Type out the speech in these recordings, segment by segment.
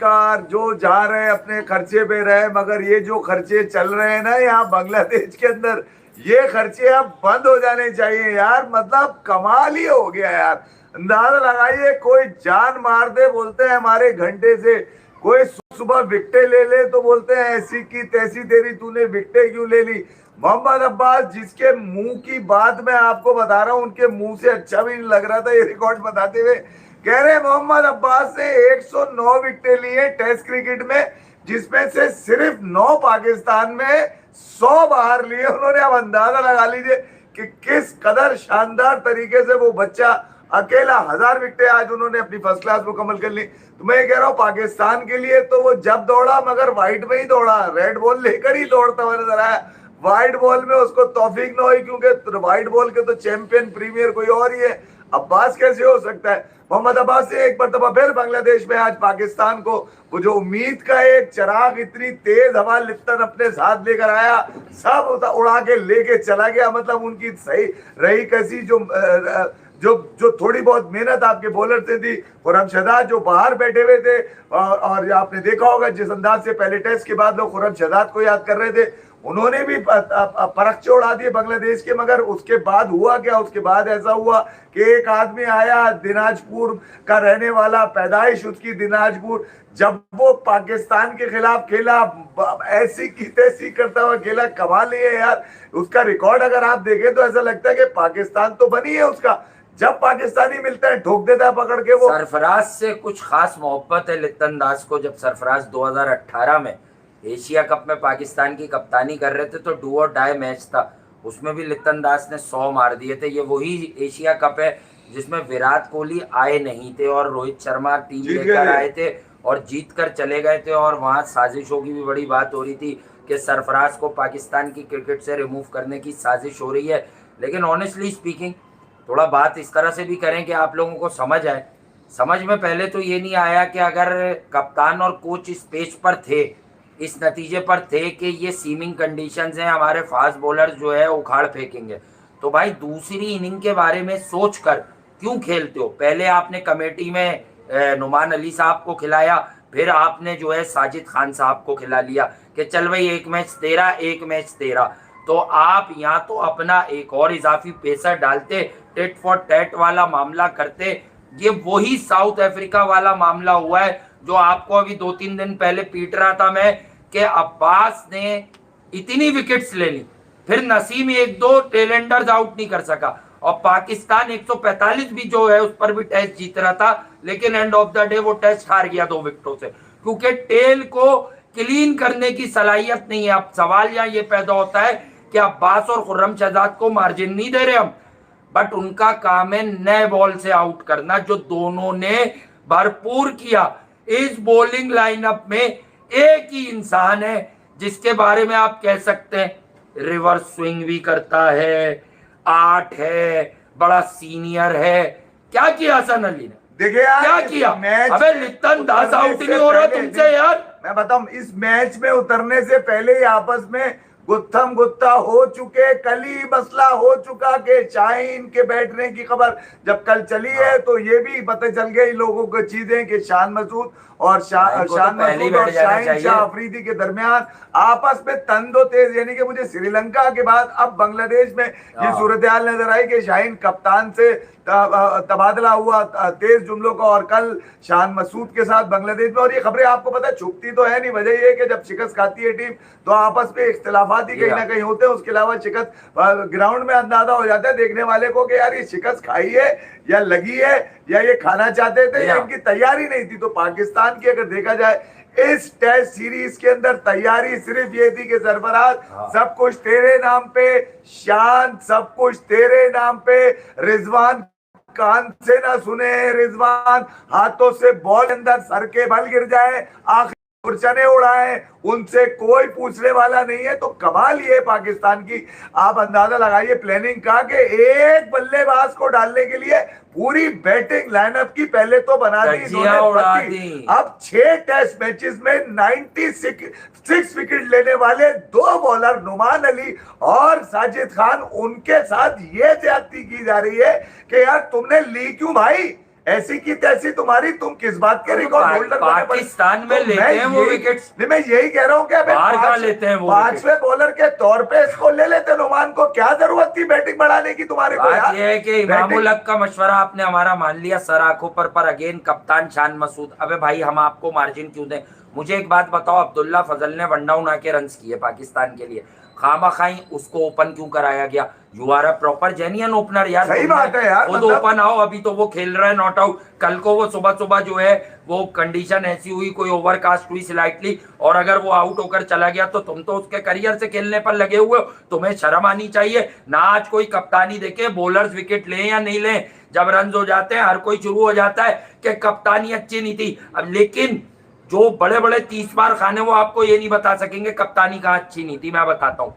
नमस्कार। जो जा रहे हैं अपने खर्चे पे रहे, मगर ये जो खर्चे चल रहे हैं ना यहाँ बांग्लादेश के अंदर, ये खर्चे अब बंद हो जाने चाहिए यार। मतलब कमाल ही हो गया यार। अंदाजा लगाइए, कोई जान मार दे बोलते हैं हमारे घंटे से, कोई सुबह विकटें ले ले तो बोलते हैं ऐसी की तैसी तेरी, तूने विकटें क्यों ले ली। मोहम्मद अब्बास, जिसके मुंह की बात मैं आपको बता रहा हूं, उनके मुंह से अच्छा भी नहीं लग रहा था ये रिकॉर्ड बताते हुए। कह रहे मोहम्मद अब्बास ने 109 विकेटें ली है टेस्ट क्रिकेट में, जिसमें से सिर्फ 9 पाकिस्तान में, 100 बाहर लिए उन्होंने। अब अंदाजा लगा लीजिए कि किस कदर शानदार तरीके से वो बच्चा अकेला 1000 विकेटें आज उन्होंने अपनी फर्स्ट क्लास मुकम्मल कर ली। तो मैं कह रहा हूँ पाकिस्तान के लिए तो वो जब दौड़ा मगर व्हाइट में ही दौड़ा, रेड बॉल लेकर ही दौड़ता हुआ नजर आया। व्हाइट बॉल में उसको तौफीक न हुई, क्योंकि व्हाइट बॉल के तो चैंपियन प्रीमियर कोई और ही है। अब्बास कैसे हो सकता है। मोहम्मद अब्बास से एक मरतबा फिर बांग्लादेश में आज पाकिस्तान को वो जो उम्मीद का एक चिराग, इतनी तेज हवा लिप्टन अपने साथ लेकर आया, सब उड़ा के लेके चला गया। मतलब उनकी सही रही कैसी जो थोड़ी बहुत मेहनत आपके बॉलर से थी। खुर्रम शहजाद जो बाहर बैठे हुए थे, और आपने देखा होगा जिस अंदाज से पहले टेस्ट के बाद लोग खुर्रम शहजाद को याद कर रहे थे, उन्होंने भी परख उड़ा दिए बांग्लादेश के। मगर उसके बाद हुआ क्या, उसके बाद ऐसा हुआ कि एक आदमी आया दिनाजपुर का रहने वाला, पैदाइश उसकी दिनाजपुर, जब वो पाकिस्तान के खिलाफ खेला ऐसी की तैसी करता हुआ खेला। कमाल नहीं है यार उसका रिकॉर्ड। अगर आप देखें तो ऐसा लगता है कि पाकिस्तान तो बनी है उसका, जब पाकिस्तानी मिलता है ठोक देता है पकड़ के। वो सरफराज से कुछ खास मोहब्बत है लिप्टन दास को। जब सरफराज 2018 में एशिया कप में पाकिस्तान की कप्तानी कर रहे थे तो डू और डाई मैच था, उसमें भी लिप्टन दास ने 100 मार दिए थे। ये वही एशिया कप है जिसमें विराट कोहली आए नहीं थे और रोहित शर्मा टीम लेकर आए थे और जीत कर चले गए थे। और वहाँ साजिशों की भी बड़ी बात हो रही थी कि सरफराज को पाकिस्तान की क्रिकेट से रिमूव करने की साजिश हो रही है। लेकिन ऑनेस्टली स्पीकिंग थोड़ा बात इस तरह से भी करें कि आप लोगों को समझ आए। समझ में पहले तो ये नहीं आया कि अगर कप्तान और कोच इस पेज पर थे, इस नतीजे पर थे कि ये सीमिंग कंडीशंस हैं, हमारे फास्ट बॉलर जो है उखाड़ फेंकेंगे, तो भाई दूसरी इनिंग के बारे में सोचकर क्यों खेलते हो। पहले आपने कमेटी में नुमान अली साहब को खिलाया, फिर आपने जो है साजिद खान साहब को खिला लिया कि चल भाई एक मैच तेरा, एक मैच तेरा। तो आप यहाँ तो अपना एक और इजाफी पेसर डालते, टेट फॉर टैट वाला मामला करते। ये वही साउथ अफ्रीका वाला मामला हुआ है जो आपको अभी 2-3 दिन पहले पीट रहा था मैं, कि अब्बास ने इतनी विकेट्स ले ली, फिर नसीम 1-2 टेलेंडर्स आउट नहीं कर सका, और पाकिस्तान 145 भी जो है उस पर भी टेस्ट जीत रहा था, लेकिन एंड ऑफ द डे वो टेस्ट हार गया 2 विकेटों से, क्योंकि टेल को क्लीन करने की सलाहियत नहीं है। अब सवाल यहाँ ये पैदा होता है कि अब्बास और खुर्रम शहजाद को मार्जिन नहीं दे रहे हम, बट उनका काम है नए बॉल से आउट करना, जो दोनों ने भरपूर किया। इस बॉलिंग लाइनअप में एक ही इंसान है जिसके बारे में आप कह सकते हैं रिवर्स स्विंग भी करता है, 8 है, बड़ा सीनियर है। क्या किया हसन अली ने, देखिए यार क्या किया। अबे लिप्टन दास आउट नहीं हो रहा तुमसे यार। मैं बताऊं, इस मैच में उतरने से पहले ही आपस में गुत्थम गुत्ता हो चुके, कल ही मसला हो चुका कि शाहीन के बैठने की खबर जब कल चली है तो ये भी पता चल गई लोगों को चीजें कि शान मसूद और शान मसूद और शाहीन शाह अफरीदी के दरमियान आपस में तंदो तेज, यानी कि मुझे श्रीलंका के बाद अब बांग्लादेश में ये सूरत हाल नजर आई कि शाहीन कप्तान से तबादला हुआ तेज जुमलों का, और कल शान मसूद के साथ बांग्लादेश में। और ये खबरें आपको पता है छुपती तो है नहीं, वजह ये कि जब शिकस्त खाती है टीम तो आपस में इख्तिलाफात ही कहीं ना कहीं होते हैं। उसके अलावा शिकस्त ग्राउंड में अंदाजा हो जाता है देखने वाले को कि यार ये शिकस्त खाई है या लगी है या ये खाना चाहते थे या इनकी तैयारी नहीं थी। तो पाकिस्तान की अगर देखा जाए इस टेस्ट सीरीज के अंदर तैयारी सिर्फ ये थी कि सरफराज सब कुछ तेरे नाम पे, शान सब कुछ तेरे नाम पे, रिजवान कान से ना सुने, रिजवान हाथों से बॉल अंदर सर के बल गिर जाए, आखिर चने उड़ाए, उनसे कोई पूछने वाला नहीं है। तो कमाल ये पाकिस्तान की, आप अंदाजा लगाइए प्लानिंग का कि एक बल्लेबाज को डालने के लिए पूरी बैटिंग लाइनअप की पहले तो बना दी इन्होंने। अब 6 टेस्ट मैचेस में 96 विकेट लेने वाले 2 बॉलर नुमान अली और साजिद खान, उनके साथ ये ज्यादती की जा रही है कि यार तुमने ली क्यों भाई, ऐसी की तैसी तुम्हारी, तुम किस बात के रिकॉर्ड होल्डर बने पड़े? पाकिस्तान में तो लेते मैं हैं वो यही- विकेट्स, नहीं, मैं यही कह रहा हूँ कि अबे बाहर कहाँ लेते हैं वो पांचवें बॉलर के तौर पे इसको ले लेते नुमान को, क्या जरूरत थी बैटिंग बढ़ाने की तुम्हारे को बात यार? यह है कि इमामुल हक का मशवरा आपने हमारा मान लिया सर आंखों पर अगेन कप्तान शान मसूद। अबे भाई हम आपको मार्जिन क्यों दें? मुझे एक बात बताओ, अब्दुल्ला फजल ने 1 डाउन आके रन किए पाकिस्तान के लिए, खामा खाई उसको ओपन क्यों कराया गया? You are a proper genuine opener यार। सही बात है यार, खुद मतलब- ओपन आओ, अभी तो वो खेल रहा है नॉट आउट। कल को वो सुबह सुबह जो है वो कंडीशन ऐसी हुई, कोई ओवरकास्ट हुई स्लाइटली, और अगर वो आउट होकर चला गया तो तुम तो उसके करियर से खेलने पर लगे हुए हो, तुम्हें शर्म आनी चाहिए ना। आज कोई कप्तानी देखे, बॉलर्स विकेट लें या नहीं लें, जब रन हो जाते हैं हर कोई शुरू हो जाता है कि कप्तानी अच्छी नहीं थी। अब लेकिन जो बड़े बड़े 30 बार खाने वो आपको ये नहीं बता सकेंगे कप्तानी कहाँ अच्छी नहीं थी। मैं बताता हूँ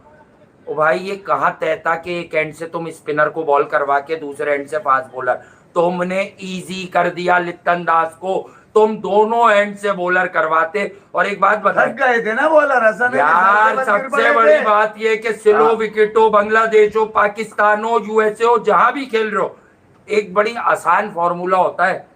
ओ भाई, ये कहाँ तय था कि एक एंड से तुम स्पिनर को बॉल करवा के दूसरे एंड से फास्ट बॉलर, तुमने इजी कर दिया लिप्टन दास को। तुम दोनों एंड से बॉलर करवाते। और एक बात थक बताएं गए थे ना बॉलर हसन यार, सबसे बड़ी बात ये कि स्लो हाँ। विकेट हो, बांग्लादेश हो, पाकिस्तान हो, यूएसए हो, जहां भी खेल रहे हो, एक बड़ी आसान फॉर्मूला होता है,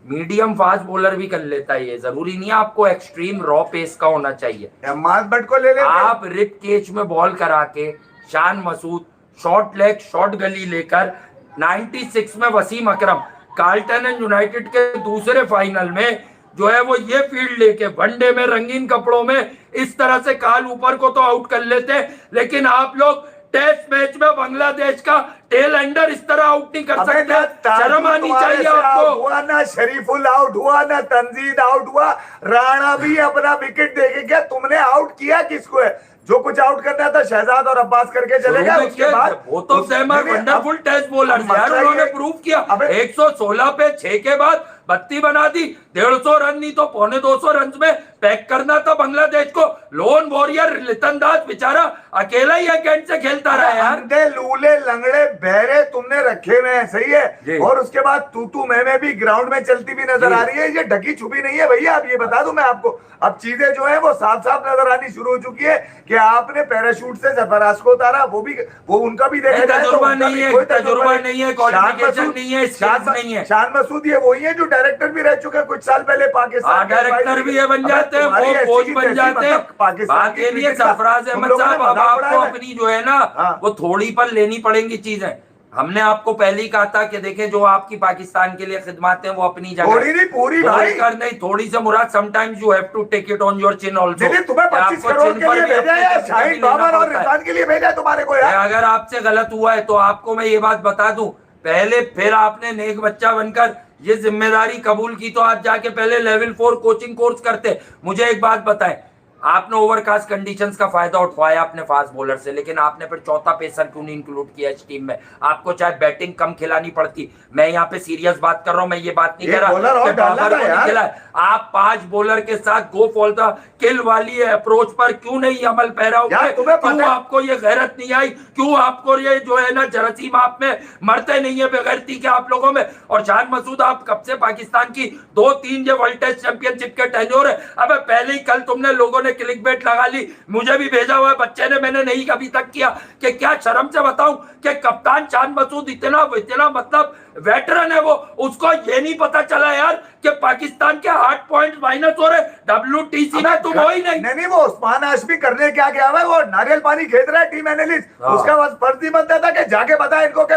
मीडियम फास्ट बॉलर भी कर लेता है। ये जरूरी नहीं है आपको एक्सट्रीम रॉ पेस का होना चाहिए। मास बट को ले लेते। आप रिप केज में बॉल करा के Shan Masood short leg short गली लेकर 96 में वसीम अकरम कार्ल्टन एंड यूनाइटेड के दूसरे फाइनल में जो है वो ये फील्ड लेके वनडे में रंगीन कपड़ों में इस तरह से काल ऊपर को तो आउट कर लेते हैं, लेकिन आप लोग टेस्ट मैच में बांग्लादेश का टेल एंडर इस तरह आउट नहीं कर सकते। शर्म आनी चाहिए आपको। हुआ ना शरीफुल आउट हुआ, ना तंजीद आउट हुआ, राणा भी अपना विकेट देके गया। तुमने आउट किया किसको है? जो कुछ आउट करना था शहजाद और अब्बास करके चले गए। उसके बाद वो तो वंडरफुल टेस्ट बॉलर यार, उन्होंने प्रूव किया। 116 पे 6 के बाद 32 बना दी। 150 रन नहीं तो 250 रन में पैक करना था बांग्लादेश को। लोन वॉरियर लिटन दास बेचारा अकेला ही एक एंड से खेलता रहा यार। अंधे लूले लंगड़े बहरे तुमने रखे हुए हैं, सही है। और उसके बाद तू मैं भी ग्राउंड में चलती भी नजर आ रही है। ये ढकी छुपी नहीं है भैया। अब ये बता दूं मैं आपको, अब चीजें जो है वो साफ साफ नजर आनी शुरू हो चुकी है कि आपने पैराशूट से सरफराज को उतारा, वो उनका भी देखा जाए तो तजुर्बा नहीं है, तजुर्बा नहीं है, क्वालिफिकेशन नहीं है, स्किल्स नहीं है। शान मसूद ये वही है जो डायरेक्टर भी रह चुके हैं कुछ साल पहले पाकिस्तान। डायरेक्टर भी ये बन जाते हैं, वो कोच बन जाते हैं। बात ये नहीं है सरफराज अहमद साहब, अब आपको अपनी जो है ना वो थोड़ी पर लेनी पड़ेंगी चीजें। हमने आपको पहले ही कहा था कि देखें जो आपकी पाकिस्तान के लिए खिदमतें वो अपनी जगह, थोड़ी नहीं पूरी भाई, नहीं थोड़ी से मुराद sometimes you have to take it on your chin also. तुम्हें 25 करोड़ के लिए भेजा है, शाहिद बाबर और रिजवान के लिए भेजा है तुम्हारे को यार। अगर आपसे गलत हुआ है तो आपको मैं ये बात बता दूं, पहले फिर आपने नेक बच्चा बनकर ये जिम्मेदारी कबूल की तो आज जाके पहले लेवल 4 कोचिंग कोर्स करते। मुझे एक बात बताएं, आपने ओवरकास्ट कंडीशंस का फायदा उठवाया अपने फास्ट बॉलर से, लेकिन आपने फिर चौथा पेसर क्यों नहीं इंक्लूड किया इस टीम में? आपको चाहे बैटिंग कम खिलानी पड़ती। मैं यहाँ पे सीरियस बात कर रहा हूं, मैं ये बात नहीं कर रहा कि बाबर को नहीं खिलाए। आप 5 बॉलर के साथ गो फॉर द किल वाली अप्रोच पर क्यों नहीं अमल पैरा हुए? क्यों आपको ये गैरत नहीं आई? क्यों आपको ये जो है ना जरासीम आप में मरते नहीं है बेगैरती के आप लोगों में? और शान मसूद आप कब से पाकिस्तान की 2-3 जो वर्ल्ड टेस्ट चैंपियनशिप के टेन्योर है, अब पहले ही कल तुमने लोगों ने क्लिक बेट लगा ली। मुझे भी भेजा हुआ है बच्चे ने, मैंने नहीं कभी तक किया कि क्या शर्म से बताऊं कि कप्तान शान मसूद इतना मतलब वेटरन है वो, उसको ये नहीं पता चला यार कि पाकिस्तान के 8 पॉइंट माइनस हो रहे WTC में। तुम हो ही नहीं। वो उस्मान हाशमी करने क्या गया है? वो नारियल पानी खेद रहा है टीम एनालिस्ट। उसका बस फर्जी बनता था कि जाके बता इनको कि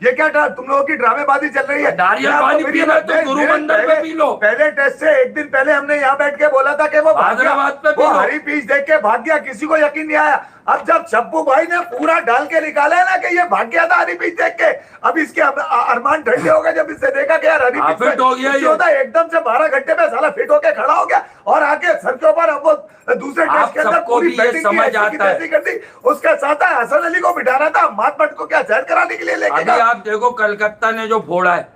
ये क्या तुम लोगों की ड्रामेबाजी चल रही है। नारियल पानी पीना तो गुरु मंदिर में पी लो। पहले टेस्ट से एक दिन पहले हमने यहाँ बैठ के बोला था कि वो हरी पिच देख के भाग गया, किसी को यकीन नहीं आया। अब जब शब्बू भाई ने पूरा डाल के निकाला है ना कि ये भाग गया था हरी पिच देख के, अब इसके अरमान ठंडे हो गए जब इससे देखा कि यार हरी पिच हो गया ये होता है। एकदम से 12 घंटे में साला फिट होके खड़ा हो गया और आके सर के ऊपर अब वो दूसरे टेस्ट के अंदर पूरी बैटिंग समझ आता है कर दी। उसके साथ हसन अली को बिठाना था, मात पट को क्या चैन कराने के लिए लेके गया। आप देखो कलकत्ता ने जो फोड़ा है,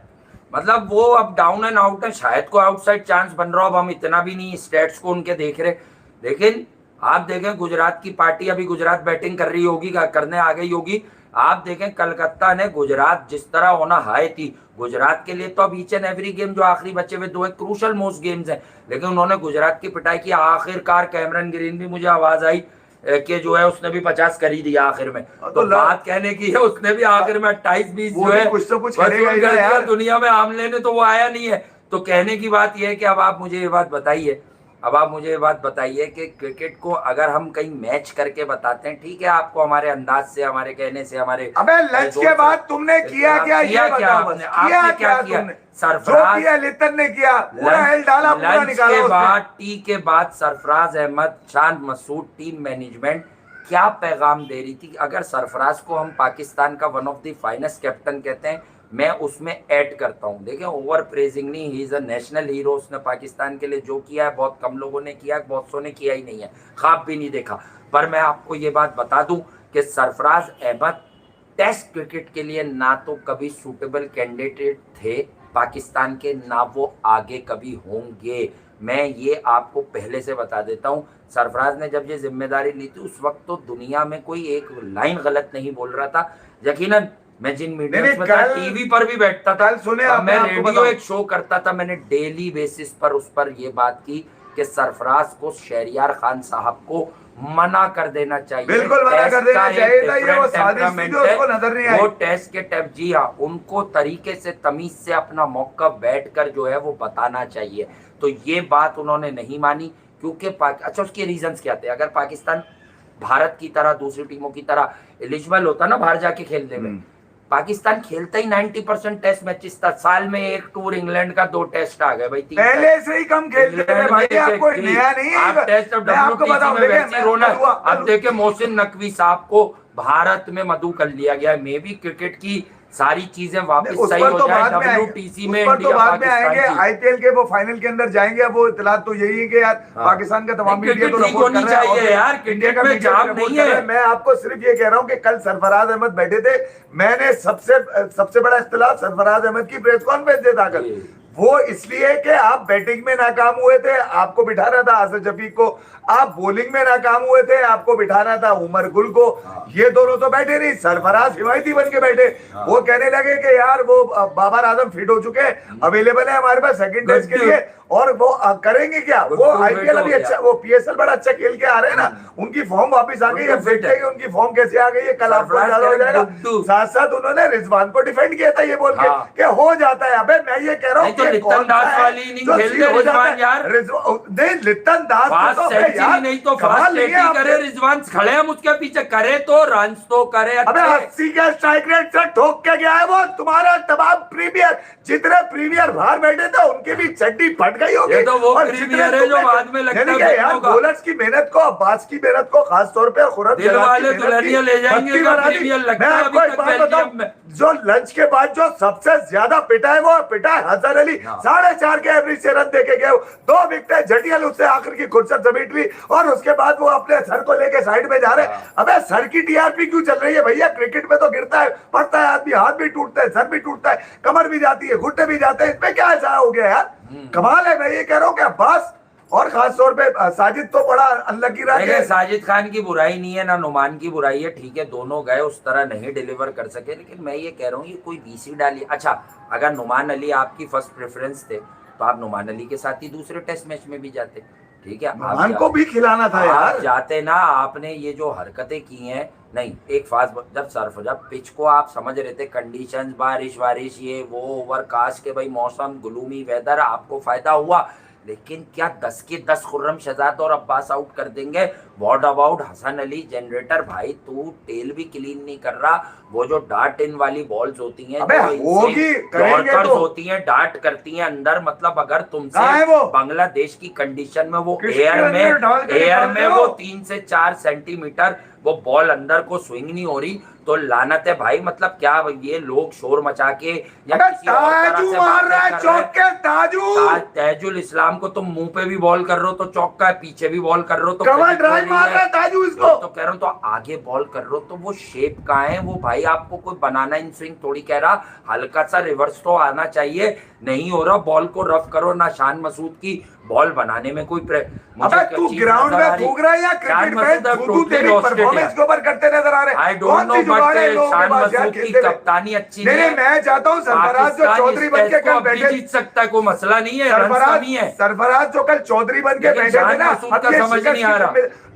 मतलब वो अब डाउन एंड आउट है, शायद को आउटसाइड चांस बन रहा हो। अब हम इतना भी नहीं स्टेट्स को उनके देख रहे, लेकिन आप देखें गुजरात की पार्टी, अभी गुजरात बैटिंग कर रही होगी, करने आ गई होगी। आप देखें कलकत्ता ने गुजरात जिस तरह होना हाई थी, गुजरात के लिए तो अब ईच एंड एवरी गेम जो आखिरी बचे हुए 2 क्रूशल मोस्ट गेम्स हैं, लेकिन उन्होंने गुजरात की पिटाई की। आखिरकार कैमरन ग्रीन भी मुझे आवाज आई के जो है उसने भी 50 कर ही दिया आखिर में। तो ल- बात कहने की है उसने भी आखिर में 28-20 वो जो भी है कुछ तो कुछ वसूल करेगा ही कर ना दिया यार। दुनिया में, आमले ने तो वो आया नहीं है। तो कहने की बात यह है कि अब आप मुझे ये बात बताइए, अब आप मुझे ये बात बताइए कि क्रिकेट को अगर हम कहीं मैच करके बताते हैं, ठीक है, आपको हमारे अंदाज से, हमारे कहने से, हमारे अबे लंच जोर के से- बाद तुमने किया क्या ये क्या बताओ बस। आपने किया क्या किया? तुमने? जो सरफराज किया लिटन ने किया, पूरा हेल डाला, पूरा लंच निकाला के उसने। बाद, टी के बाद सरफराज अहमद, चांद मसूद, टीम मैनेजमेंट क्या पैगाम दे रही थी? अगर सरफराज को हम पाकिस्तान का one of the finest captain कहते हैं, मैं उसमें ऐड करता हूं, देखिए ओवर प्रेजिंग नहीं, he is a national hero. उसने पाकिस्तान के लिए जो किया है बहुत कम लोगों ने किया, बहुत सौ ने किया ही नहीं है, ख्वाब भी नहीं देखा। पर मैं आपको ये बात बता दूं कि सरफराज अहमद टेस्ट क्रिकेट के लिए ना तो कभी सूटेबल कैंडिडेट थे पाकिस्तान के, ना वो आगे कभी होंगे। मैं ये आपको पहले से बता देता हूं। सरफराज ने जब ये जिम्मेदारी ली थी उस वक्त तो दुनिया में कोई एक लाइन गलत नहीं बोल रहा था। यकीनन मैं जिन मीडिया नहीं, में था, कल- टीवी पर भी बैठता था, कल सुने और आपने, मैं आपको रेडियो बताऊं। एक शो करता था, मैंने डेली बेसिस पर उस पर ये बात की कि सरफराज को शहरियार खान साहब को मना कर देना चाहिए। बिल्कुल मना टेस्ट कर देना का एक चाहिए था, ये वो different साजिश थी temperament जो है। उसको नजर नहीं आई। वो टेस्ट के टेप, जी हाँ, उनको तरीके से तमीज से अपना मौका बैठकर जो है वो बताना चाहिए। तो ये बात उन्होंने नहीं मानी क्योंकि अच्छा उसके रीजंस क्या थे? अगर पाकिस्तान भारत की तरह दूसरी टीमों की तरह एलिजिबल होता ना बाहर जाके खेलने में, पाकिस्तान खेलता ही 90% टेस्ट मैचेस था। साल में एक टूर इंग्लैंड का, 2 टेस्ट आ गए भाई, 3 पहले से ही कम खेलते थे भाई, आप कोई नया नहीं है। आप टेस्ट मैं आपको WTC बताऊं, में देखिए, वैसी रौनक। कल हुआ, अब देखिए मोहसिन नकवी साहब को भारत में मधु कर लिया गया है। मे भी क्रिकेट की सारी चीजें वापस उस सही पर हो तो जाए, बाद में आएंगे, WTC उस में पर तो इंडिया बाद में आएंगे। पाकिस्तान की। आईपीएल के वो फाइनल के अंदर जाएंगे। अब वो इतला तो यही है कि यार हाँ। पाकिस्तान का तमाम नहीं, मीडिया तो क्रिकेट ठीक रिपोर्ट कर होनी रहा है, चाहिए और यार, इंडिया क्रिकेट का में मीडिया जाम रिपोर्ट नहीं कर रहा है। मैं आपको सिर्फ ये कह रहा हूँ कि कल सरफराज अहमद बैठे थे, मैंने सबसे बड़ा इख्तिलाफ सरफराज अहमद की प्रेस कॉन्फ्रेंस से था कल। वो इसलिए कि आप बैटिंग में नाकाम हुए थे, आपको बिठाना था आसिफ शफीक को, आप बॉलिंग में नाकाम हुए थे, आपको बिठाना था उमर गुल को। ये दोनों तो बैठे नहीं, सरफराज हिमायती बन के बैठे। वो कहने लगे कि यार वो बाबर आजम फिट हो चुके हैं, अवेलेबल है हमारे पास सेकंड टेस्ट के लिए, और वो करेंगे क्या? वो आईपीएल अभी अच्छा, वो पीएसएल बड़ा अच्छा खेल के आ रहे हैं ना, उनकी फॉर्म वापस आ गई। अब देखते हैं कि उनकी फॉर्म कैसे आ गई है, कल आपको ज्यादा हो जाएगा। साथ साथ उन्होंने रिजवान को डिफेंड किया था ये बोल के कि हो जाता है। अबे मैं ये कह रहा हूँ लिप्टन दास वाली इनिंग खेल दे रिजवान यार। नहीं, लिप्टन दास फास्ट तो सेंचुरी नहीं तो फास्ट सेंचुरी करे रिजवान, खड़े हम उसके पीछे, करे तो रन्स तो करे। अबे 80 के स्ट्राइक रेट से ठोक के गया है वो। तुम्हारा तमाम प्रीमियर, जितने प्रीमियर बाहर बैठे थे उनकी भी चड्डी फट गई होगी। ये तो वो प्रीमियर है जो बाद में लगता है यार बॉलर्स की मेहनत को, अब्बास की मेहनत को खास तौर पे, खुरम दिल वाले दुल्हनिया ले जाएंगे का प्रीमियर लगता है अभी तक बेल्जियम में। जो लंच के बाद जो सबसे ज्यादा पिटा है वो पिटा है हसन अली। 4.5 के एवरेज से रन देके गए, 2 विकेटें झटियल उससे आखिर की खुर्सत समेट ली, और उसके बाद वो अपने सर को लेके साइड में जा रहे हैं। अबे सर की टीआरपी क्यों चल रही है भैया? क्रिकेट में तो गिरता है, पड़ता है आदमी, हाथ भी टूटता है, सर भी टूटता है, कमर भी जाती है, घुटने भी जाते हैं, इसमें क्या ऐसा हो गया यार? कमाल है। मैं ये कह रहा हूँ कि अब्बास और खास तौर पे साजिद तो बड़ा अनलकी रहा है। साजिद खान की बुराई नहीं है ना नुमान की बुराई है, ठीक है, दोनों गए उस तरह नहीं डिलीवर कर सके, लेकिन मैं ये कह रहा हूँ ये कोई बीसी डाली। अच्छा, अगर नुमान अली आपकी फर्स्ट प्रेफरेंस थे तो आप नुमान अली के साथ ही दूसरे टेस्ट मैच में भी जाते, ठीक है, नुमान को भी खिलाना था यार, जाते ना। आपने ये जो हरकतें की हैं, नहीं, एक फास्ट जब पिच को आप समझ रहे थे, कंडीशंस, बारिश ये वो, ओवरकास्ट के भाई मौसम, ग्लूमी वेदर, आपको फायदा हुआ, लेकिन क्या 10 के 10 खुर्रम शहजाद और अब्बास आउट कर देंगे? What about Hasan Ali generator? भाई तू टेल भी क्लीन नहीं कर रहा। वो जो डार्ट इन वाली बॉल्स होती हैं, तो होती हैं, डार्ट करती हैं अंदर, मतलब अगर तुमसे बांग्लादेश की कंडीशन में वो एयर में वो 3 से 4 सेंटीमीटर वो बॉल अंदर को स्विंग नहीं हो रही, तो लानत है भाई। मतलब क्या ये लोग शोर मचा के या किसी और तरह से मार रहा है, चौक के ताजुल इस्लाम को तुम मुंह पे भी बॉल कर रहे हो तो चौका, पीछे भी बॉल कर रहे हो तो कवर ड्राइव मार रहा है ताजू इसको। तो कह रहा हूँ, तो आगे बॉल कर रहे हो तो वो शेप कहाँ है? वो भाई आपको कोई बनाना इन स्विंग थोड़ी कह रहा, हल्का सा रिवर्स तो आना चाहिए, नहीं हो रहा। बॉल को रफ करो ना। शान मसूद की बॉल बनाने में कोई अबे तू ग्राउंड में फूक रहा है या क्रिकेट में? तू तेरी परफॉर्मेंस के ऊपर करते नजर आ रहे हैं। आई डोंट नो, दिलवाना इन लोगों के शान पास यार मसूद की खेलते हुए। कप्तानी अच्छी नहीं नहीं नहीं, है। मैं चाहता हूँ सरफराज जो पाकिस्तान चौधरी इस बन के टेस्ट को कल अब भी बैठे, जीत सकता है, कोई मसला नहीं है, रन कमी है। सरफराज जो कल चौधरी बन के लेकिन बैठे थे शान ना, मसूद अब का ये समझ शिकस्त नहीं आ रहा।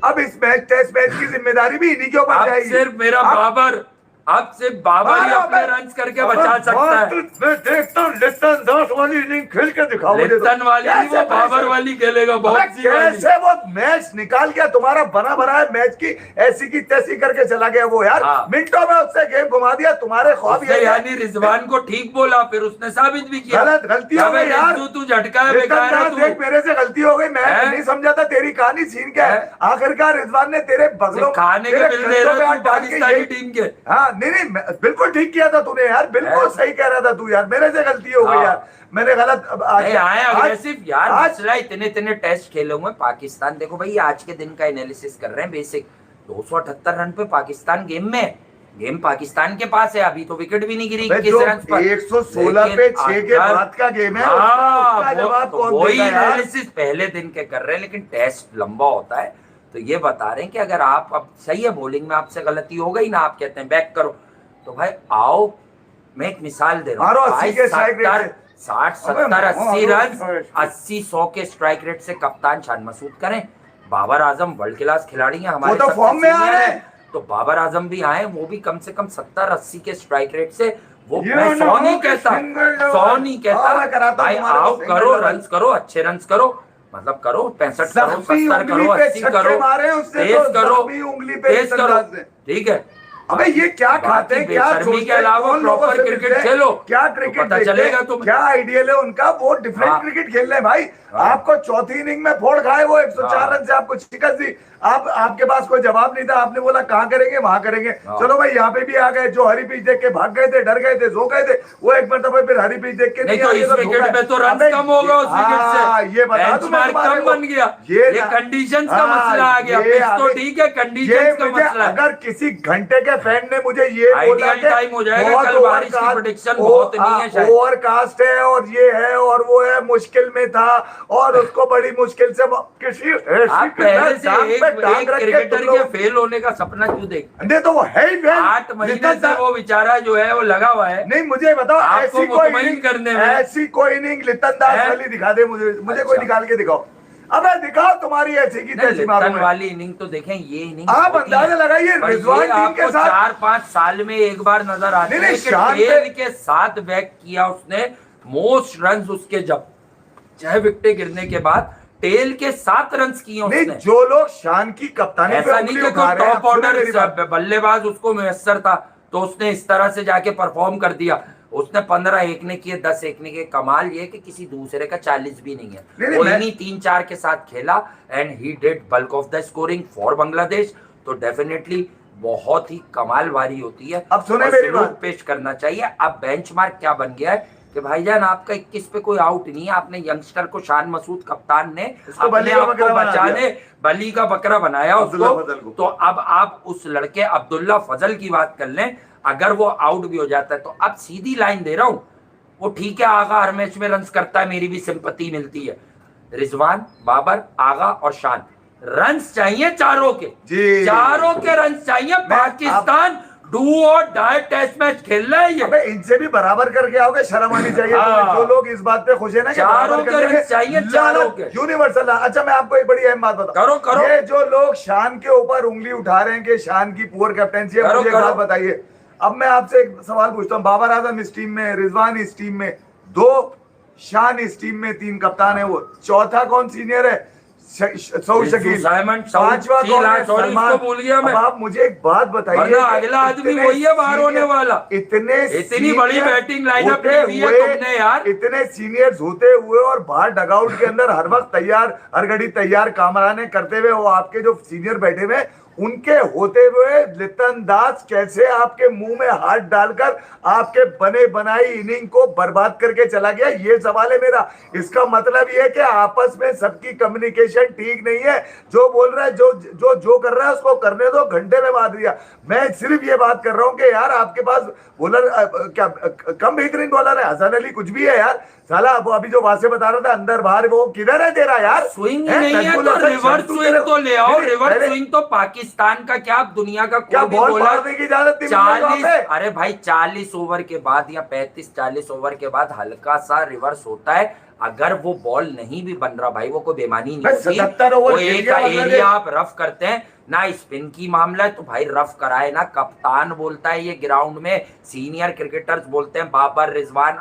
अब इस मैच, टेस्ट मैच की जिम्मेदारी भी इन्हीं के ऊपर अब जाएगी। सिर्फ मेरा अब- बाबर, अब सिर्फ बाबर ही अपने रन करके बचा सकता है। मैं देखता हूँ लिटन दास वाली इनिंग खेल के दिखाओ मुझे तो। लिप्टन वाली नहीं, वो कैसे बाबर मैच- वाली खेलेगा, अबे बहुत सी वाली। कैसे वो मैच निकाल गया तुम्हारा बना बनाया मैच की, ऐसी की तैसी करके चला गया वो यार। हाँ। मिनटों में उससे गेम घुमा दिया। तुम्हारे ख्वाब उसने ये यानी रिजवान को ठीक बोला, फिर उसने साबित भी किया। गलती हो गई यार। तू झटका है, लिटन बेकार है दास, तू। देख मेरे से गलती हो गई, मैं है? नहीं समझा था तेरी कहानी सीन क्या है। है? आखिरकार रिजवान ने तेरे बगलों, खाने के तेरे बिल दे कंधों पे रहा हाथ तू डाल के पाकिस्तानी यही- टीम के। हाँ नहीं नहीं, बिल्कुल ठीक किया था तूने यार, बिल्कुल है? सही कह रहा था तू यार, मेरे से गलती हो गई हाँ। यार, मैंने गलत। अब आज नहीं आए अग्रेसिव यार, आज मसला इतने इतने टेस्ट खेले हुए पाकिस्तान। देखो भाई, आज के दिन का एनालिसिस कर रहे हैं बेसिक। 278 रन पे पाकिस्तान गेम में, गेम पाकिस्तान के पास है। अभी तो विकेट भी नहीं गिरी 21 रन पर। 116 पे 6 के बाद का गेम है, उसका जवाब कौन वही देगा यार? एनालिसिस पहले दिन के कर रहे हैं, लेकिन टेस्ट लंबा होता है। तो ये बता रहे हैं कि अगर आप, अब सही है बॉलिंग में आपसे गलती हो गई ना, आप कहते हैं बैक करो, तो भाई आओ, मैं एक मिसाल दे रहा मारो हूँ, 80 के स्ट्राइक रेट से। 60 अबे 70 80 मारो, रन 80 100 के स्ट्राइक रेट से कप्तान शान मसूद करें। बाबर आजम वर्ल्ड क्लास खिलाड़ी हैं, हमारे वो तो सबसे फॉर्म में आ सीनियर रहे हैं। हैं। तो बाबर आजम भी आए, वो भी कम से कम 70-80 के स्ट्राइक रेट से। वो ये मैं ना 100 नहीं हो कि कहता, सिंगल 100 नहीं हाँ, मैं कहता कराता हूँ भाई, तुम्हारे आओ को करो सिंगल रन करो, अच्छे रन करो, मतलब करो 65 करो, जख्मी 70 उंगली करो, पे 80 छक्के करो, मारे उससे तेज तो करो, जख्मी उंगली पे तेज करो, अंदाज से। ठीक है। अबे ये क्या खाते हैं, क्या बेशर्मी सोचते के हैं, अलावा कौन लोगों प्रॉपर से क्रिकेट मिलते हैं, खेलो, क्या तो क्रिकेट पता देखते चलेगा हैं, तुम्हें। क्या आइडियल है उनका, वो डिफरेंट हाँ। क्रिकेट खेल रहे हैं भाई। हाँ। आपको चौथी इनिंग में फोड़ खाए, वो 104 हाँ। रन से आपको शिकस्त दी। आपके पास कोई जवाब नहीं था, आपने बोला कहां करेंगे वहां करेंगे। हाँ। चलो भाई यहाँ पे भी आ गए, जो हरी पिच देख के भाग गए थे, डर गए थे, सो गए थे, वो एक मरतबा फिर हरी पिच देख के नहीं तो आए, इस धो विकेट गए। पे तो रन अबे कम होगा उस विकेट हाँ, से, ये बता दूं मैं बेंचमार्क तुम्हारे कम को। बन गया, ये ये कंडीशंस का हाँ, मसला आ गया। ये पिच तो आगे- ठीक है, ये कंडीशंस का मुझे मसला है। अगर किसी घंटे के फैन ने मुझे ये बोला आइडियल टाइम हो जाएगा, बहुत कल बारिश की ओवरकास्ट- प्रेडिक्शन बहुत नहीं है शायद। ओवरकास्ट है और ये है और वो है, मुश्किल में था और उसको बड़ी मुश्किल से किसी आप पहले से टांग एक पे टांग रख के क्रिकेटर तुम के लोग- फेल होने का सपना क्यों देखते हैं? नहीं तो वो है ही फेल। 8 महीने जितना से वो बेचारा जो है वो लगा हुआ है। नहीं मुझे बताओ, आपको ऐसी कोई मुतमईन इनिंग, करने में। ऐसी कोई इनिंग लिटन दास है? वाली दिखा दे मुझे, मुझे कोई अच्छा। निकाल के दिखाओ। अबे दिखाओ तुम्हारी ऐसी की तैसी मालूम लिप्टन है। वाली इनिंग तो देखें, ये इनिंग आप अंदाजा लगाइए, रिजवान टीम के साथ 4-5 साल में एक बार नजर आती नहीं, है नहीं, कि शान पे- टेल के साथ बैक किया उसने मोस्ट रन उसके, जब 6 विकेटें गिरने के बाद टेल के 7 रन किए नहीं, उसने। जो लोग शान की कप्तानी पे ऐसा नहीं उंगली कि उठा कोई रहे हैं, टॉप आप सुने मेरी बात। ऑर्डर बल्लेबाज उसको मुयस्सर था तो उसने इस तरह से जाके परफॉर्म कर दिया। उसने 15-1 ने किए, 10-1 ने किए। कमाल ये कि किसी दूसरे का 40 भी नहीं है, नहीं, कोई मैं- नहीं 3-4 के साथ खेला and he did bulk of the scoring for Bangladesh. तो डेफिनेटली बहुत ही कमाल वारी होती है। अब सुने और मेरी सलूट बात। पेश करना चाहिए। अब बेंचमार्क क्या बन गया है कि भाईजान आपका 21 पे कोई आउट नहीं है, आपने यंगस्टर को शान मसूद कप्तान ने उसको अपने बली का आप को बकरा बना बचाने बली का बकरा बनाया अब्दुल्ला उसको। फजल को। तो अब आप उस लड़के अब्दुल्ला फजल की बात कर लें, अगर वो आउट भी हो जाता है तो अब सीधी लाइन दे रहा हूं, वो ठीक है आगा हर मैच में रन करता है, मेरी भी सिंपैथी मिलती है। रिजवान, बाबर, आगा और शान, रन्स चाहिए चारों के, जी। चारों के रन्स चाहिए। पाकिस्तान डू और डाई टेस्ट मैच खेल रहा है ये। अबे इनसे भी बराबर करके आओगे, शर्म आनी चाहिए हाँ। तुम्हें। जो लोग इस बात पे खुश है ना कि चारों बराबर के कर लेंगे, रन चाहिए, चारों के। यूनिवर्सल। अच्छा मैं आपको एक बड़ी अहम बात बताऊं, करो, करो। ये जो लोग शान के ऊपर उंगली उठा रहे हैं कि शान की पुअर कैप्टेंसी है, करो, मुझे एक करो। बात बताइए। अब मैं आपसे एक सवाल पूछता हूँ, बाबर आजम इस टीम में, रिजवान इस टीम में, 2 शान इस टीम में, 3 कप्तान है, वो चौथा कौन सीनियर है? सऊद शकील। साइमन, पांचवा कौन है? सॉरी सलमान। उसको भूल गया मैं। अब आप मुझे एक बात बताइए, वरना अगला आदमी इतने वही है बाहर होने सीनियर- वाला। इतने इतनी बड़ी सीनियर बैटिंग लाइनअप होते ली हुई है हुए, तुमने यार। इतने सीनियर्स होते हुए और बाहर डगआउट के अंदर हर वक्त तैयार, हर घड़ी तैयार कामराने करते हुए, वो आपके जो सीनियर बैठे हुए, उनके होते हुए लिटन दास कैसे आपके मुंह में हाथ डालकर आपके बने बनाई इनिंग को बर्बाद करके चला गया, ये सवाल है मेरा। इसका मतलब ये है कि आपस में सबकी कम्युनिकेशन पोजीशन ठीक नहीं है। जो बोल रहा है, जो कर रहा है उसको करने दो, घंटे में मार दिया। मैं सिर्फ ये बात कर रहा हूँ कि यार आपके पास बॉलर क्या कम बेहतरीन बॉलर है? हसन अली कुछ भी है यार साला। वो अभी जो वासे बता रहा था अंदर बाहर, वो किधर है तेरा यार? स्विंग ही नहीं है तो रिवर्स स्विंग तो ले आओ। रिवर्स स्विंग तो पाकिस्तान का क्या दुनिया का क्या कोई भी बॉल बॉलर मारने की इजाजत नहीं? 40 अरे भाई 40 ओवर के बाद या 35-40 ओवर के बाद हल्का सा रिवर्स होता है। अगर वो बॉल नहीं भी बन रहा भाई, वो कोई बेमानी नहीं होती। 77 ओवर वो एक एरिया आप रफ करते हैं ना, स्पिन की मामला है तो भाई रफ कराए ना। कप्तान बोलता है ये ग्राउंड में, सीनियर क्रिकेटर्स बोलते हैं, बाबर रिजवान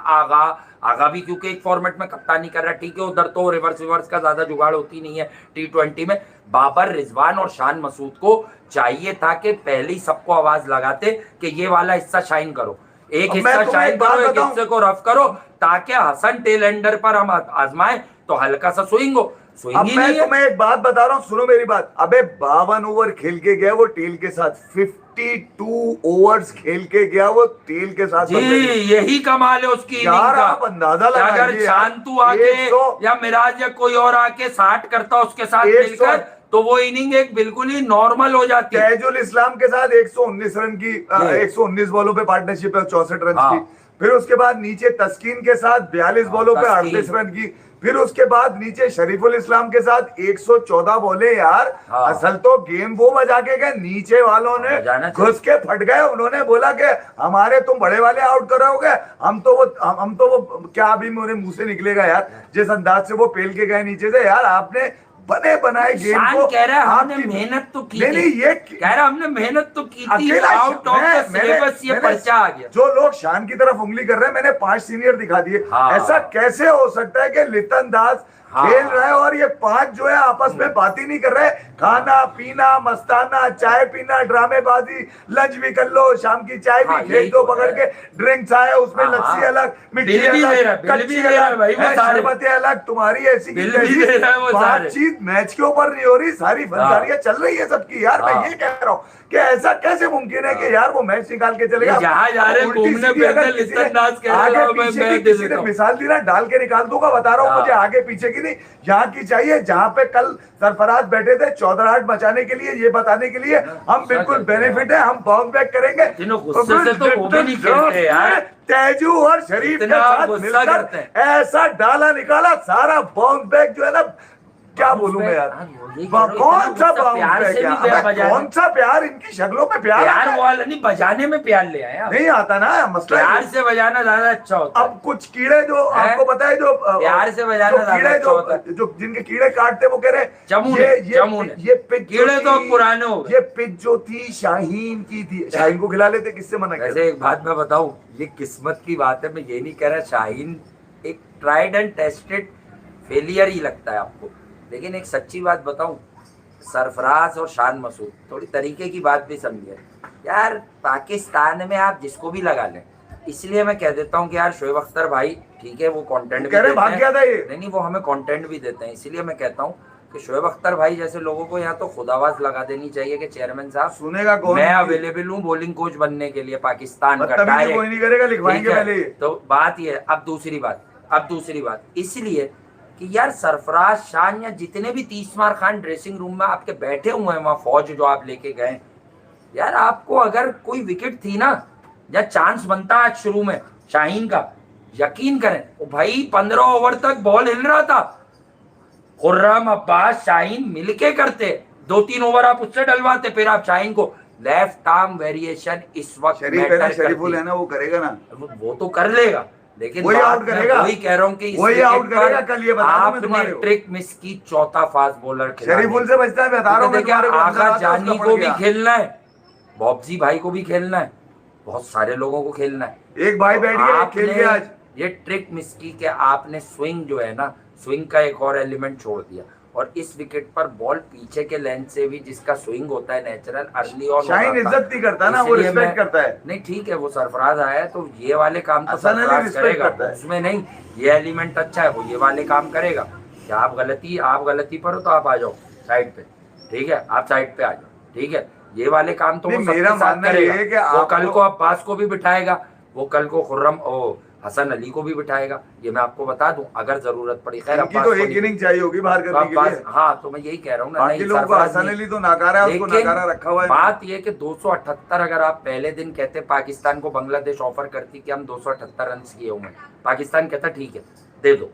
आगा भी क्योंकि एक फॉर्मेट में कप्तानी कर रहा है, ठीक है उधर तो रिवर्स का ज्यादा जुगाड़ होती नहीं है T20 में। बाबर रिजवान और शान मसूद को चाहिए था कि पहले ही सबको आवाज लगाते कि ये वाला हिस्सा शाइन करो, एक हिस्सा शाइन करो, एक हिस्से को रफ करो, ताकि हसन टेल एंडर पर हम आजमाए तो हल्का सा स्विंग हो। अब मैं तुम्हें एक बात बता रहा हूँ, सुनो मेरी बात। अबे 52 ओवर खेल के गया वो टेल के साथ, 52 ओवर्स खेल के गया वो टेल के साथ। जी यही कमाल है उसकी इनिंग का। आप अंदाजा लगाइए, अगर शांतु आके या मिराज या कोई और आके 60 करता उसके साथ मिलकर तो वो इनिंग एक बिल्कुल ही नॉर्मल हो जाती है। ताजुल इस्लाम के साथ 119 रन की 119 बॉलों पे पार्टनरशिप है, 64 रन की। फिर उसके बाद नीचे तस्कीन के साथ 42 बॉलों पे 38 रन की। फिर उसके बाद नीचे शरीफुल इस्लाम के साथ 114 बोले यार। असल तो गेम वो बजा के गए, नीचे वालों ने घुस के फट गए। उन्होंने बोला कि हमारे तुम बड़े वाले आउट कराओगे, हम तो वो क्या अभी मेरे मुंह से निकलेगा यार, जिस अंदाज से वो पेल के गए नीचे से यार। आपने बने बनाए गेम को कह रहा है हमने मेहनत तो की, नहीं ये कह रहा हमने मेहनत तो की थी, आउट ऑफ द सिलेबस ये पर्चा आ गया। जो लोग शान की तरफ उंगली कर रहे हैं, मैंने 5 सीनियर दिखा दिए। ऐसा कैसे हो सकता है कि लिटन दास खेल रहा है और ये 5 जो है आपस में बात ही नहीं कर रहे? खाना पीना मस्ताना, चाय पीना, ड्रामेबाजी, लंच भी कर लो, शाम की चाय भी खेल दो पकड़ के, ड्रिंक्स आए उसमें लस्सी अलग, मिट्टी अलग, कच्ची अलग, शरबतें अलग, तुम्हारी ऐसी की तैसी। बातचीत मैच के ऊपर नहीं हो रही, सारी फनकारियां चल रही है सबकी यार। मैं ये कह रहा हूँ कि ऐसा कैसे मुमकिन है कि यार वो मैच निकाल के चलेगा? जहां जा रहे घूमने फिरने लिटन दास कह रहा है मैं किसी ने मिसाल दी ना, डाल के निकाल दूंगा, बता रहा हूँ मुझे आगे पीछे की नहीं, यहाँ की चाहिए। जहाँ पे कल सरफराज बैठे थे चौधराहट मचाने के लिए, ये बताने के लिए हम बिल्कुल बेनिफिट है, हम बाउंस बैक करेंगे। तेजू और शरीफ के साथ मिलकर ऐसा डाला निकाला, सारा बाउंस बैक जो है ना, क्या बोलूं मैं यार, कौन सा कौन सा प्यार, इनकी शक्लों में प्यार वाला नहीं, बजाने में प्यार ले आया, नहीं आता ना मसला। प्यार से बजाना ज्यादा अच्छा होता है। अब कुछ कीड़े जो आपको पता है, जो प्यार से बजाना ज्यादा अच्छा होता है, जो जिनके कीड़े काटते वो कह रहे ये पिच कीड़े तो पुराने हो गए। ये पिच जो थी शाहीन की थी, शाहीन को खिला लेते, किससे मना किया? वैसे एक बात मैं बताऊं, ये किस्मत की बात है, मैं ये नहीं कह रहा शाहीन एक ट्राइड एंड टेस्टेड फेलियर ही लगता है आपको, लेकिन एक सच्ची बात बताऊं, सरफराज और शान मसूद थोड़ी तरीके की बात भी समझिए यार। पाकिस्तान में आप जिसको भी लगा लें, इसलिए मैं कह देता हूं कि यार शोएब अख्तर भाई ठीक है वो कंटेंट भी देते हैं, नहीं वो हमें कंटेंट भी देते हैं, इसलिए मैं कहता हूं कि शोएब अख्तर भाई जैसे लोगों को यहाँ तो खुदावाज लगा देनी चाहिए कि चेयरमैन साहब सुनेगा कौन, मैं अवेलेबल हूँ बॉलिंग कोच बनने के लिए पाकिस्तान का, कोई नहीं करेगा, लिखवाएंगे पहले। तो बात ये है। अब दूसरी बात इसलिए कि यार सरफराज शान या जितने भी तीसमार खान ड्रेसिंग रूम में आपके बैठे हुए हैं, वहां फौज जो आप लेके गए यार, आपको अगर कोई विकेट थी ना या चांस बनता आज शुरू में शाहीन का, यकीन करें वो भाई 15 ओवर तक बॉल हिल रहा था, खुर्रम अब्बास शाहीन मिलके करते, 2-3 ओवर आप उससे डलवाते, फिर आप शाहीन को लेफ्ट आर्म वेरिएशन इस वक्त शरीफुल है ना, वो करेगा ना, वो तो कर लेगा, लेकिन वही आउट करेगा, वही कह रहा हूँ कि वही आउट करेगा। कल ये बता दूं मैं आपने ट्रिक मिस की, चौथा फास्ट बॉलर शरीफुल से बचता है, बता रहा हूं। आगा जानी को भी खेलना है, बॉब्जी भाई को भी खेलना है, बहुत सारे लोगों को खेलना है। एक भाई बैठ गया खेल के आज, ये ट्रिक मिस की कि आपने स्विंग जो है ना, स्विंग का एक और एलिमेंट छोड़ दिया, और इस विकेट पर बॉल पीछे के लेंथ से भी जिसका स्विंग होता है नेचुरल अर्ली और शाहीन इज्जत नहीं करता ना, वो रिस्पेक्ट करता है। नहीं ठीक है, वो सरफराज आया है तो ये वाले काम तो सरफराज करेगा, उसमें नहीं, ये एलिमेंट अच्छा है, वो ये वाले काम करेगा। क्या आप गलती पर हो तो आप आ जाओ साइड पे, ठीक है, आप साइड पे आ जाओ, ठीक है, ये वाले काम तो वो सबके साथ करेगा। वो कल को अब्बास को भी बिठाएगा, वो कल को खुर्रम हसन अली को भी बिठाएगा, ये मैं आपको बता दूं अगर जरूरत पड़ी। खैर इनकी तो एक इनिंग चाहिए होगी बाहर करने के लिए। हाँ तो मैं यही कह रहा हूँ ना, बाकी लोगों को हसन अली तो नाकारा है, उसको नाकारा रखा हुआ है। बात ये कि 278 अगर आप पहले दिन कहते पाकिस्तान को बांग्लादेश ऑफर करती कि हम 278 रन किए होंगे, पाकिस्तान कहता ठीक है दे दो,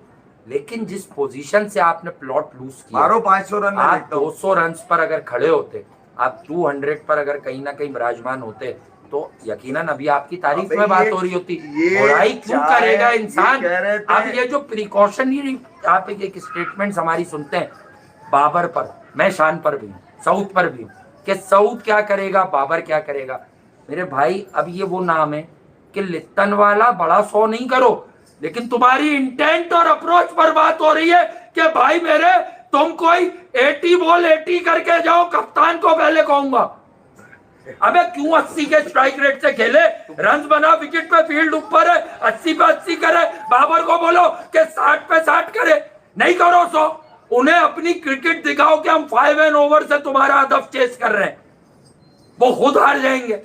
लेकिन जिस पोजीशन से आपने प्लॉट लूज किया, मारो 500 रन, आप 200 रन पर अगर खड़े होते, आप 200 पर अगर कहीं ना कहीं विराजमान होते, तो यकीनन अभी आपकी तारीफ में बात हो रही होती। बुराई क्यों करेगा इंसान? अब ये जो प्रिकॉशनरी आप एक स्टेटमेंट हमारी सुनते हैं बाबर पर, मैं शान पर भी हूँ, सऊद पर भी हूँ, कि सऊद क्या करेगा, बाबर क्या करेगा। मेरे भाई अब ये वो नाम है कि लिप्टन वाला बड़ा 100 नहीं करो, लेकिन तुम्हारी इंटेंट और अप्रोच पर बात हो रही है कि भाई मेरे तुम कोई 80 बॉल 80 करके जाओ, कप्तान को पहले कहूंगा। अबे क्यों 80 के स्ट्राइक रेट से खेले, रन बना, विकेट पे फील्ड ऊपर है, 80 पे 80 करे। बाबर को बोलो कि 60 पे 60 करे, नहीं करो 100। उन्हें अपनी क्रिकेट दिखाओ कि हम 5 एंड ओवर से तुम्हारा हदफ चेस कर रहे हैं, वो खुद हार जाएंगे।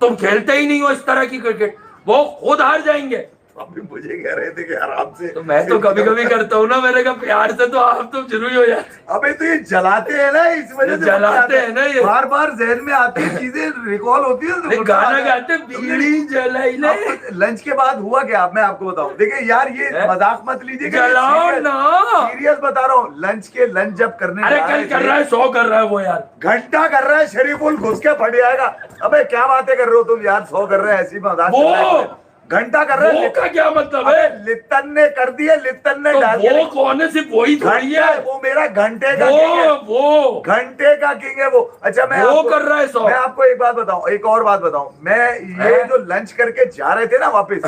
तुम खेलते ही नहीं हो इस तरह की क्रिकेट, वो खुद हार जाएंगे। अभी मुझे कह रहे थे कि आराम से, तो मैं तो कभी कभी करता हूँ ना, मैंने कहा प्यार से तो आप तुम जरूरी हो जाते। अबे तो ये जलाते हैं ना, इस वजह से जलाते हैं ना, ये बार बार जहन में आती है चीजें, रिकॉल होती है। गाना गाते बीड़ी जलाई ले। लंच के बाद हुआ क्या मैं आपको बताऊं, देखिए यार ये मजाक मत लीजिए, जलाओ ना, सीरियस बता रहा हूँ। लंच जब करने, अरे कल कर रहा है 100 कर रहा है वो यार, घंटा कर रहा है, शरीफुल घुस के फट जाएगा। अबे क्या बातें कर रहे हो तुम यार, 100 कर रहे हैं, ऐसी मजाक घंटा कर रहे हैं। वो का क्या मतलब है? लिप्टन ने कर दिया, लिप्टन ने डाल दिया। वो कौन है? सिर्फ वही थोड़ी है, वो मेरा घंटे का वो घंटे का किंग है वो। अच्छा मैं वो कर रहा है 100। मैं आपको एक बात बताऊं, एक और बात बताऊं, मैं ये जो लंच करके जा रहे थे ना वापस,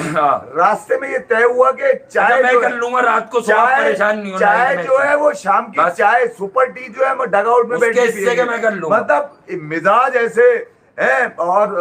रास्ते में ये तय हुआ कि चाय मैं कर लूंगा रात को, परेशान नहीं होना। चाय जो है वो शाम की चाय सुपर टी जो है, मैं डग आउट में बैठ के, मतलब मिजाज ऐसे है और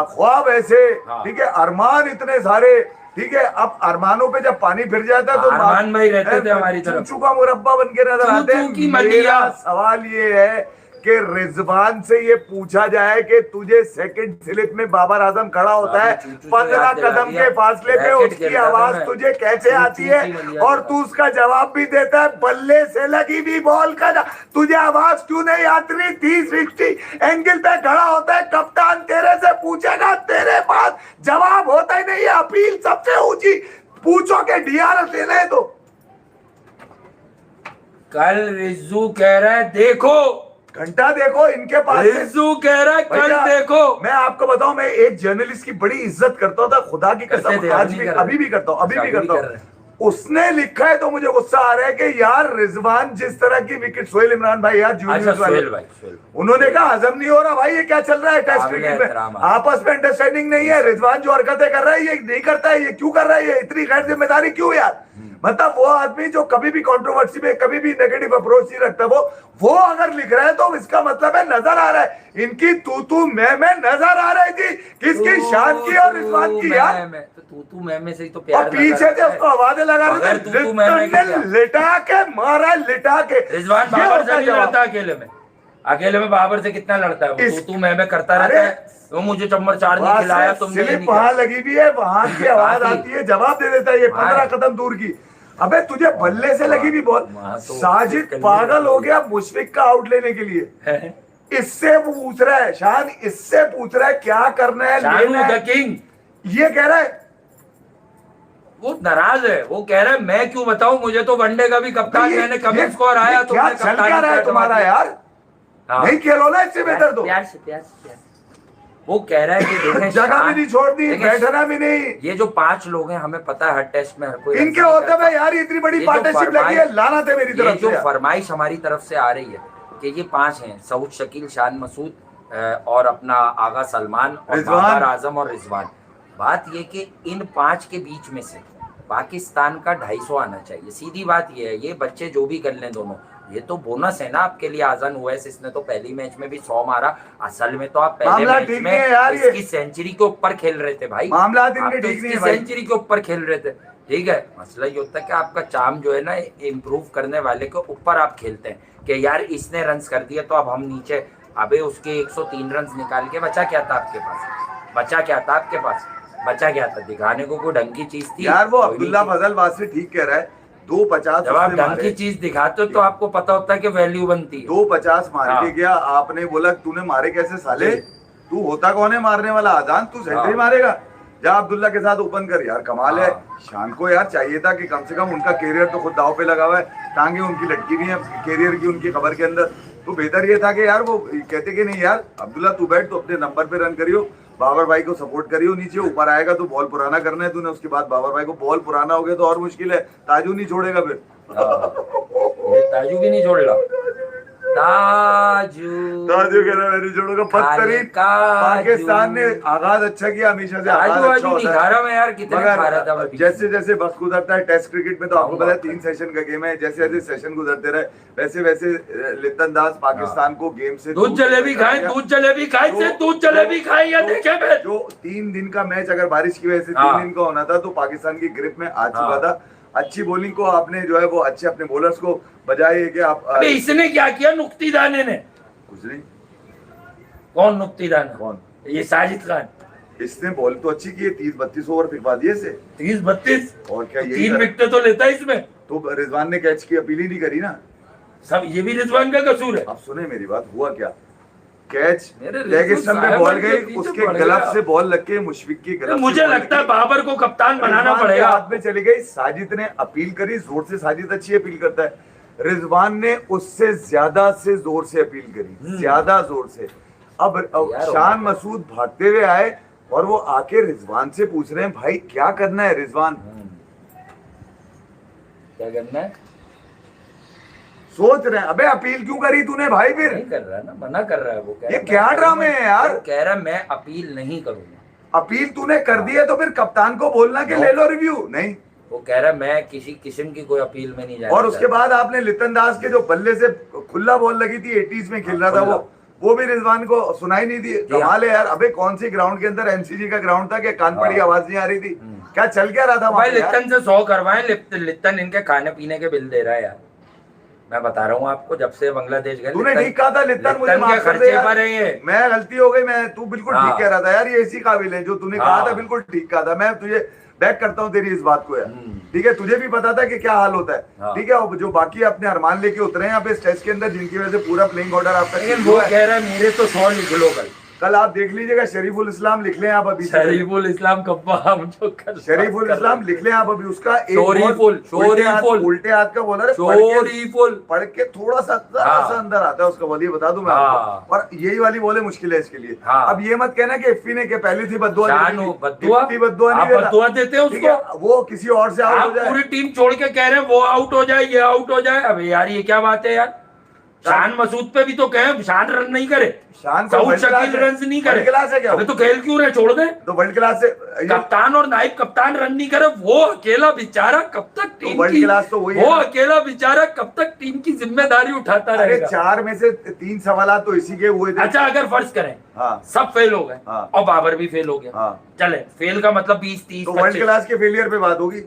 ख्वाब ऐसे, ठीक है, अरमान इतने सारे, ठीक है। अब अरमानों पे जब पानी फिर जाता है तो अरमान भाई रहते थे हमारी तरफ, चूचू का मुरब्बा बन के नजर आते हैं। मेरा सवाल ये है कि रिजवान से ये पूछा जाए कि तुझे सेकंड स्लिप में बाबर आजम खड़ा होता है 15 कदम के फासले पे, उसकी आवाज तुझे कैसे आती है? और तू उसका जवाब भी देता है बल्ले से लगी भी बॉल का, तुझे आवाज क्यों नहीं आती? 360 एंगल पे खड़ा होता है, कप्तान तेरे से पूछेगा, तेरे पास जवाब होता ही नहीं है। अपील सबसे ऊंची, पूछो के डीआरएस लेना है तो। कल रिजू कह रहा है देखो, घंटा देखो इनके पास, रिजू कह रहा है कल देखो। मैं आपको बताऊं, मैं एक जर्नलिस्ट की बड़ी इज्जत करता था, खुदा की कसम, आज भी अभी भी करता हूं, अभी भी करता हूं। उसने लिखा है तो मुझे गुस्सा आ रहा है कि यार रिजवान जिस तरह की विकेट, सोहेल इमरान भाई यार जूनियर वाले, उन्होंने कहा हजम नहीं हो रहा भाई, ये क्या चल रहा है टेस्ट क्रिकेट में, आपस में अंडरस्टैंडिंग नहीं है। रिजवान जो हरकतें कर रहा है ये नहीं करता है, ये क्यों कर रहा है, ये इतनी गैर जिम्मेदारी क्यों यार? मतलब वो आदमी जो कभी भी कंट्रोवर्सी में, कभी भी नेगेटिव अप्रोच नहीं रखता, वो अगर लिख रहा है तो इसका मतलब है नजर आ रहा है इनकी तू मैं नजर आ रही थी किसकी, शान की और रिजवान की यार। तू मैं से ही तो प्यार, पीछे से उसको आवाजें लगा रहे थे, लिटा के मारा, लिटा के। रिजवान बाबर से नहीं लड़ता अकेले में बाबर से कितना लड़ता है वो, तू मैं करता रहता है। वो मुझे चम्मर 4 नहीं खिलाया तुमने, वहां लगी भी है, वहां की आवाज आती है, जवाब दे देता है ये 15 कदम दूर की। अबे तुझे बल्ले से लगी भी बॉल, साजिद पागल हो गया मुशफिक का आउट लेने के लिए, इससे पूछ रहा है शान, इससे पूछ रहा है क्या करना है, द किंग ये कह रहा है। वो नाराज है, वो कह रहा है मैं क्यों बताऊं, मुझे तो वनडे का भी कप्तान, मैंने कभी स्कोर आया तो क्या चल क्या रहा है तुम्हारा यार, नहीं खेलो ना इससे बेहतर तो। प्यार से वो कह रहा है कि देखें जगह भी नहीं छोड़नी, बैठना भी नहीं। ये जो 5 लोग हैं, हमें पता है हर टेस्ट में हर कोई इनके होते हुए यार इतनी बड़ी पार्टनरशिप लगी है, लाना थे मेरी तरफ से। जो फरमाइश हमारी तरफ से आ रही है कि ये 5 हैं, सऊद, शकील, शान मसूद और अपना आगा सलमान और बाबर आजम और रिजवान। बात ये कि इन 5 के बीच में से पाकिस्तान का 250 आना चाहिए, सीधी बात ये है। ये बच्चे जो भी कर लें दोनों, ये तो बोनस है ना आपके लिए। आजन ओवैस इसने तो पहली मैच में भी 100 मारा, असल में तो आप पहले मैच में इसकी सेंचुरी के ऊपर खेल रहे थे भाई, मामला इसकी सेंचुरी के ऊपर खेल रहे थे, ठीक है। मसला ये होता है कि आपका चाम जो है ना, इम्प्रूव करने वाले के ऊपर आप खेलते हैं कि यार इसने रन कर दिया तो अब हम नीचे, अबे उसके 103 रन निकाल के बचा क्या था आपके पास, बचा क्या था दिखाने को? कोई ढंग की चीज थी? यार वो कोई नहीं अब्दुल्ला थी। फजल वासी ठीक कह रहा है, 250 जब आप उसने ढंग मारे, की चीज दिखाते हो तो आपको पता होता है कि वैल्यू बनती है। 250 मार हाँ। के गया, आपने बोला तूने मारे कैसे साले, जी। तू होता कौन है मारने वाला, आजान तू सेंचुरी हाँ। मारेगा, जा अब्दुल्ला के साथ ओपन कर यार, कमाल है। हाँ। शान को यार चाहिए था कि कम से कम उनका कैरियर तो खुद दाव पे लगा हुआ है, टांगे उनकी लटकी हुई है कैरियर की उनकी खबर के अंदर, तो बेहतर ये था कि यार वो कहते कि नहीं यार अब्दुल्ला तू बैठ, तो अपने नंबर पे रन करियो, बाबर भाई को सपोर्ट करियो, नीचे ऊपर आएगा तो बॉल पुराना करना है तूने, उसके बाद बाबर भाई को बॉल पुराना हो गया तो और मुश्किल है, ताजू नहीं छोड़ेगा फिर। ये ताजू भी नहीं छोड़ रहा। ताजू ताजू कह रहा मैंने छोड़ूंगा, बदतरीन। पाकिस्तान ने आगाज अच्छा किया, हमेशा से आगाज ताजू अच्छा आजू होता दिखा है, रहा मैं यार कितने खा रहा था मैं मगर बीच जैसे में। जैसे वक्त गुजरता है टेस्ट क्रिकेट में तो आपको आऊंगा। पता है 3 सेशन का गेम है, जैसे जैसे सेशन गुजरते रहे वैसे वैसे लिटन दास पाकिस्तान को गेम से दूध जलेबी खाए, दूध जलेबी खाए से दूध जलेबी खाए, या देखे मैं जो 3 दिन का मैच अगर बारिश की वजह से 3 हाँ। दिन का होना था तो पाकिस्तान की ग्रिप में आ चुका हाँ। था। अच्छी बॉलिंग को आपने जो है वो अच्छे अपने बॉलर्स को बजाय है कि आप अबे इसने क्या किया नुक्ती दाने ने? कुछ नहीं। कौन नुक्ती दाना? कौन? ये साजिद खान। इसने बॉल तो अच्छी की है, 30-32 ओवर फिकवा दिए से, 30-32 और क्या यही 3 कर- विकेट तो लेता है इसमें। तो रिजवान ने कैच की अपील ही नहीं करी ना। सब ये भी रिजवान का कसूर है। आप सुने मेरी बात, हुआ क्या, कैच मेरे लेग रिजवान स्टंप पे साहब बॉल के गई, पीछे उसके पड़ गलफ गया। से बॉल लग के मुशफिक की गलफ से मुझे बॉल लगता है लगी। बाबर को कप्तान बनाना रिजवान के पड़ेगा। हाथ में चली गई, साजिद ने अपील करी, जोर से साजिद अच्छी अपील करता है, रिजवान ने उससे ज्यादा से जोर से अपील करी, ज्यादा जोर से। अब यार, शान मसूद भागते हुए आए और वो आके रिजवान से पूछ रहे हैं भाई क्या करना है रिजवान, क्या करना है? सोच रहे हैं अबे अपील क्यों करी तूने भाई, फिर नहीं कर रहा है ना, मना कर रहा है वो। कह ये रहा है, क्या मैं ड्रामे हैं यार? वो कह रहा है मैं अपील नहीं करूंगा। अपील तूने कर दी है तो फिर कप्तान को बोलना कि नो। ले लो रिव्यू, नहीं। वो कह रहा है मैं किसी किस्म की कोई अपील में नहीं जाना और उसके बाद आपने लिटन दास के जो बल्ले से खुला बॉल लगी थी 80s में खेल रहा था वो भी रिजवान को सुनाई नहीं दी। कमाल है यार, अबे कौन सी ग्राउंड के अंदर, एमसीजी का ग्राउंड था कि कान पड़ी आवाज नहीं आ रही थी, क्या चल क्या रहा था भाई? वहाँ पे यार? लिप्टन से 100 करवाए, लिप्टन इनके खाने पीने के बिल दे रहा है यार। मैं बता रहा हूँ आपको, जब से बांग्लादेश गए तूने ठीक कहा था लिटन, मुझे के माफ कर दे खर्चे यार, पर है ये। मैं गलती हो गई, मैं तू बिल्कुल हाँ। ठीक कह रहा था यार, ये इसी काबिल है जो तूने कहा हाँ। था, बिल्कुल ठीक कहा था, मैं तुझे बैक करता हूँ तेरी इस बात को यार, ठीक है, तुझे भी पता था कि क्या हाल होता है, हाँ। ठीक है। और जो बाकी अपने अरमान लेके उतरे हैं यहाँ पे इस टेस्ट के अंदर, जिनकी वजह से पूरा प्लेइंग ऑर्डर आपका लेकिन change वो हुआ है। कह रहा है मेरे तो 100 लिख लो कल आप देख लीजिएगा, शरीफुल इस्लाम लिख लें आप अभी, शरीफुल इस्लाम कब्बा हम जो कर शरीफुल इस्लाम लिख लें आप अभी, उसका एक शोरीफुल, बॉल शोरीफुल। उल्टे हाथ का बॉलर है, शोरीफुल। पढ़ के थोड़ा सा जरा हाँ। सा अंदर आता है उसका बॉल, ये बता दूं मैं हाँ। आपको, और यही वाली बॉल है, मुश्किल है इसके लिए। हाँ। अब ये मत कहना कि इफ्फी ने के पहली थी बद्दुआ दे दी। शानू, बद्दुआ? इफ्फी बद्दुआ आप नहीं देता, बद्दुआ देते हैं ठीक है, उसको? वो किसी और से आउट हो आप जाए। पूरी टीम छोड़ के कह रहे हैं वो आउट हो जाए, ये आउट हो जाए। अबे यार ये क्या बात है यार? शान मसूद पे भी तो कहे शान रन नहीं करे, शान को सऊद वर्ल्ड क्लास शकील है, रन नहीं करे। वर्ल्ड क्लास है क्या? अबे तो खेल क्यों रहे? छोड़ दे। तो वर्ल्ड क्लास से कप्तान और नाइब कप्तान रन नहीं करे, वो अकेला बेचारा कब तक टीम वर्ल्ड की, क्लास तो वही वो है ना। अकेला बेचारा कब तक टीम की जिम्मेदारी उठाता अरे रहेगा? 4 में से 3 सवाल तो इसी के हुए थे। अच्छा अगर फर्ज करें हाँ। सब फेल हो गए हाँ। और बाबर भी फेल हो गया, हाँ। चले फेल का मतलब 20, 30, तो वर्ल्ड 25 क्लास के फेलियर पे बात होगी,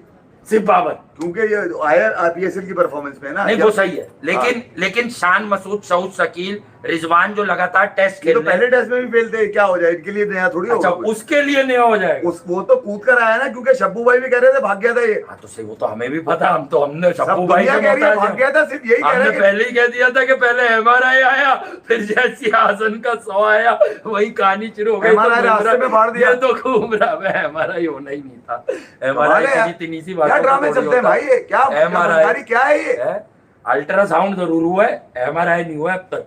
सिर्फ बाबर। क्योंकि ये आया आईपीएसएल की परफॉर्मेंस में ना। नहीं वो सही है, लेकिन शान मसूद, सऊद शकील, रिजवान जो लगातार टेस्ट ये खेल तो रहे हैं, पहले टेस्ट में भी फेल थे, क्या हो जाए इनके लिए नया थोड़ी अच्छा होगा कुछ। उसके लिए नया हो जाएगा। वो तो कूद कर आया ना, क्योंकि शब्बू भाई भी कह रहे थे भाग गया था ये, हाँ तो सही, वो तो हमें भी पता, हमने सब शब्बू भाई दुनिया के कह रही है मोहताज भाग हैं। गया था, सिर्फ यही कह हमने रहे हैं पहले ही कह दिया था कि पहले एमआरआई आया, फिर जैसी हासन का 100 आया वही कहानी शुरू हो गई। MRI रास्ते में फाड़ दिया। ये तो घूम रहा, एमआरआई होना ही नहीं था। एमआरआई इतनी सी बात, क्या ड्रामे चलते हैं भाई, ये क्या MRI क्या है ये? अल्ट्रासाउंड जरूर हुआ है, एमआरआई नहीं हुआ अब तक।